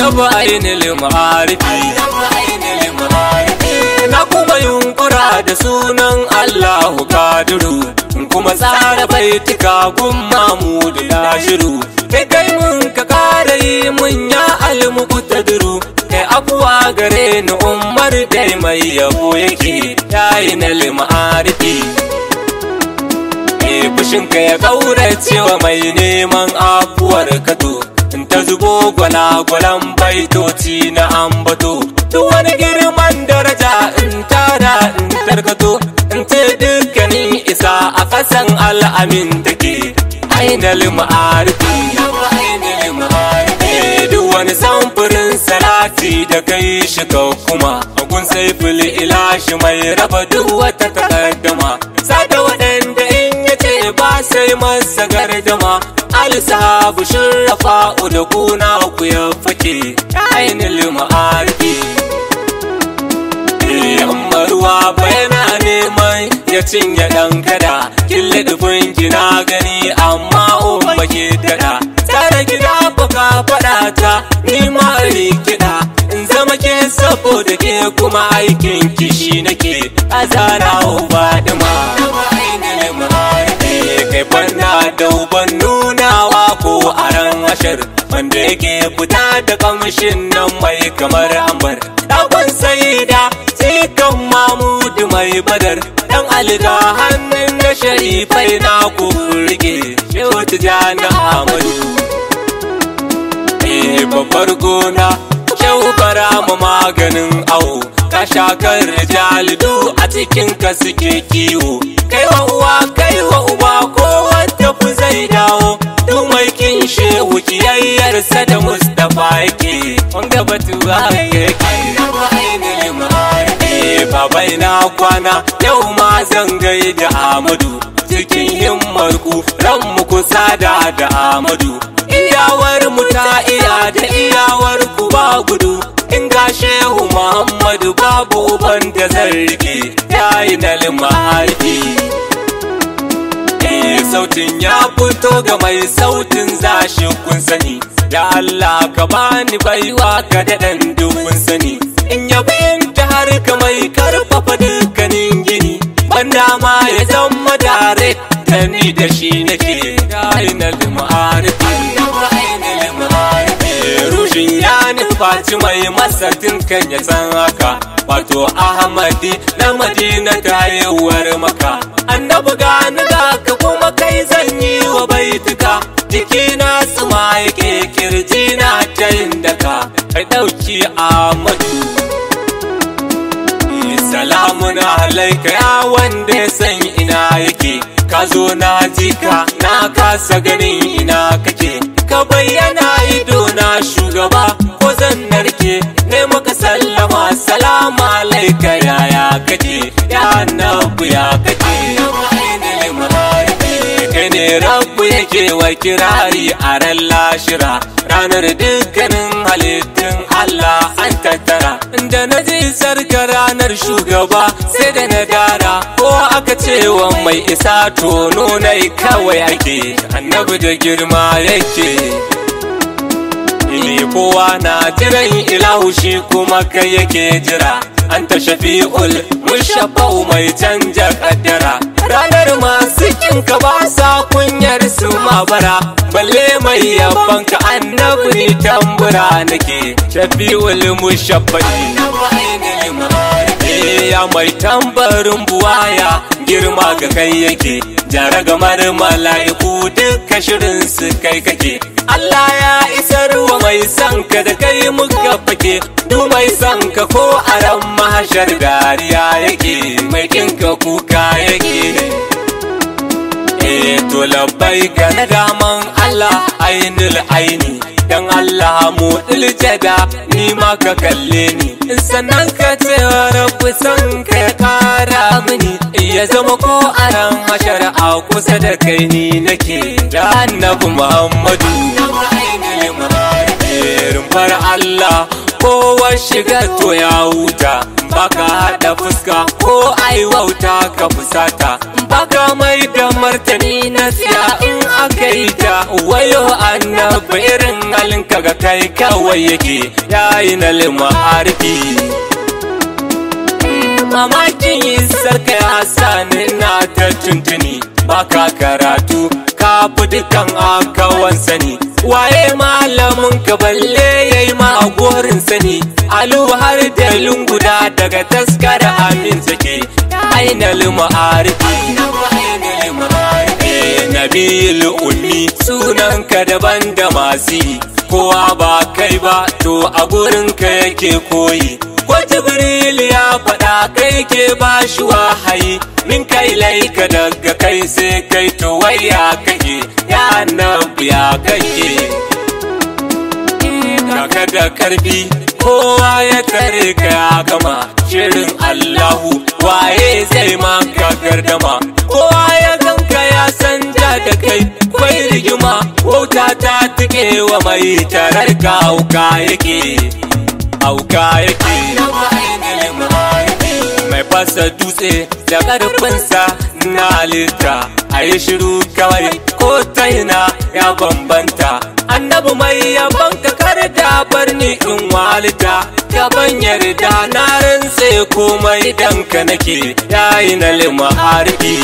annabi ainil ma'arifi na kuma yunkura da sunan Allahu Kadiru kuma tsara baitika gun Mamudu Nashiru kai mun ka kare mun ya almuqtadiru kai abuwa gare ni Umar dai mai yabo yake ainil ma'arifi fushinka ya kaurace wa mai neman afuwar kato in ta zubo gwalagwalan baitoci na ambato duk wani girman daraja in tada in tarkato in ce dukkanin isa a ƙasan al'amin take ainal ma'arifi duk wani samfurin salati da kai shiga kuma gun saiful ilashi mai raba duk wata takaddama sada waɗanda ba sai masa gardama alisabu shirrafa'u da kuna ku ya fake ainil ma'arifi ruwa bayana neman ya cinye ɗan kada kille dubin gina gani amma umma ke tada tsara gida baka faɗa ta ni ma rikida in zama ke saboda ke kuma aikin kishi nake azana ubadima kai banna da uban nunawa ko a ran ashar wanda yake fita da kamshin nan mai kamar ambar ɗakon saida cikin Mamudu mai badar ɗan alga hannun na sharifai na ku rike shehu tijani Ahmadu babbar gona shehu karama maganin awo ka shakar rijalidu a cikin ka suke kiwo kai wa uwa kai wa uba ko wanda ku zai dawo duk mai kin shehu kiyayyarsa da Mustapha yake wanga batuwa yake babai na kwana yau ma zan gaida Ahmadu cikin himmar ku ran mu kusa da Ahmadu iyawar mu ta iya da iyawar ku ba gudu in ga shehu Muhammadu babu uban da zan rike ainil ma'arifi sautin ya fito ga mai sautin zashi kun sani ya Allah ka bani baiwa ka daɗan dubun sani in yabin ta har ka mai karfafa dukkanin gini banda ma ya zama dare da ni da shi nake ainil ma'arifi rushin ya nufaci mai masatin kan ya san haka wato Ahmadi na Madina tayewar maka annabi gani da ka kuma kai zan yi wa baituka jikina tsuma yake kirjina ta yin daka kai ɗauki Ahmadu salamun alaika ya wanda ya san ina yake ka zo na jika na kasa ganin ina kake ka bayyana ido na shugaba ko zan narke ne maka sallama salamu alaika yaya kake ya annabu ya kake kai ne rabu yake wa kirari a ran lashira ranar dukkanin halittun Allah an tattara da na ji sarka ranar shugaba sai da na dara ko aka ce wa mai isa tono nai kawai ake annabi da girma yake kowa na jiran ilahu shi kuma kai yake jira an ta shafi'ul mushabbau mai canja kaddara ranar masu kinka ba sa kunyar su mabara balle mai yaban ka annabi tambura nake shafi'ul mushabbai ya mai tambarin buwaya girma ga kai yake jaragamar mala'iku duka shirin su kai kake Allah ya isar wa mai sanka da kai muka fake duk mai sanka ko a ran mahashar dariya yake mai kinka kuka yake to labbai ga na daman Allah ainul aini dan Allah mu iljada ni ma ka kalle ni sannan ka ce rabbi san ka kara mini ya zama ko a ran hashar a kusa da kai ni nake da annabi Muhammadu siffar Allah kowa shiga to ya huta baka haɗa fuska ko ai wauta ka fusata baka mai da martani na siya in aka yi ta wayo annabi irin halin kaga kai kawai yake yayi na lima'arfi mamakin isarka ya sani na ta tuntuni baka karatu ka fi dukan akawan sani waye malamin ka balle yayi ma gorin sani alu har da lunguda daga taskar amin sake ainal ma'arifi nabiyul ummi sunanka daban da masu kowa ba kai ba to a gurin ka yake koyi ko jibril ya faɗa kai ke ba shi wahayi min kai laika daga kai sai kai to waya kake ya annabi ya kake kaka da karfi kowa ya tare ka ya gama shirin Allahu waye zai maka gardama kowa ya ganka ya san da kai kwai rigima wauta ta tike wa mai tarar ka auka yake mai fasa dutse da ƙarfinsa na halitta a yi shiru kawai ko taina ya bambanta annabi mai yaban ka kar da barni in walita gaban yarda na rantse komai danka nake yayi na lima'arfi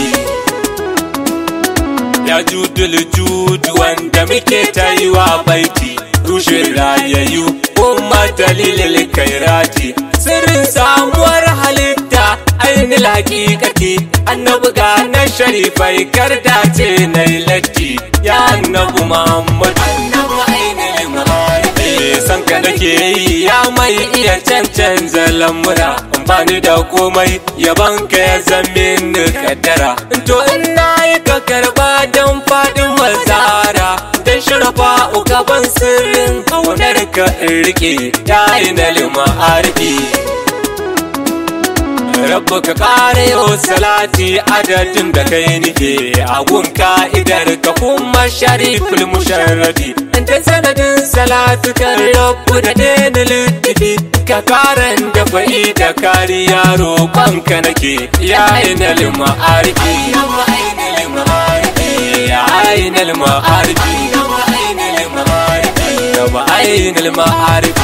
ya judul judu wanda muke ta yi wa baiti rushin rayayyu kuma dalilin kairati sirrin samuwar halitta ainihin hakikati annabi ga na sharifai karda ce na latti ya annabi muhammadu annabi ainihin ma'arifi san ka nake yi ya mai iya cancanza lamura bani da komai yaban ka ya zame ni kaddara to ina yi ka karba don fadin mazara dan shirafa ugaban sirrin kaunar ka in rike yayi na lima'arfi rabba ka kare yau salati adadin da kai nufe agun ka'idar ka kuma shariful musharrafi da sanadin salatu kan rabbu da dena littafi ka karan da fa'i da kariya roƙonka nake yayi na lima'arfi yayi na lima'arfi عين المعارف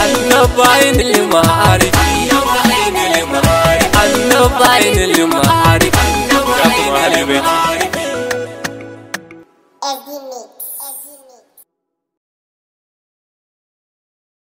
النبع عين المعارف النبع عين المعارف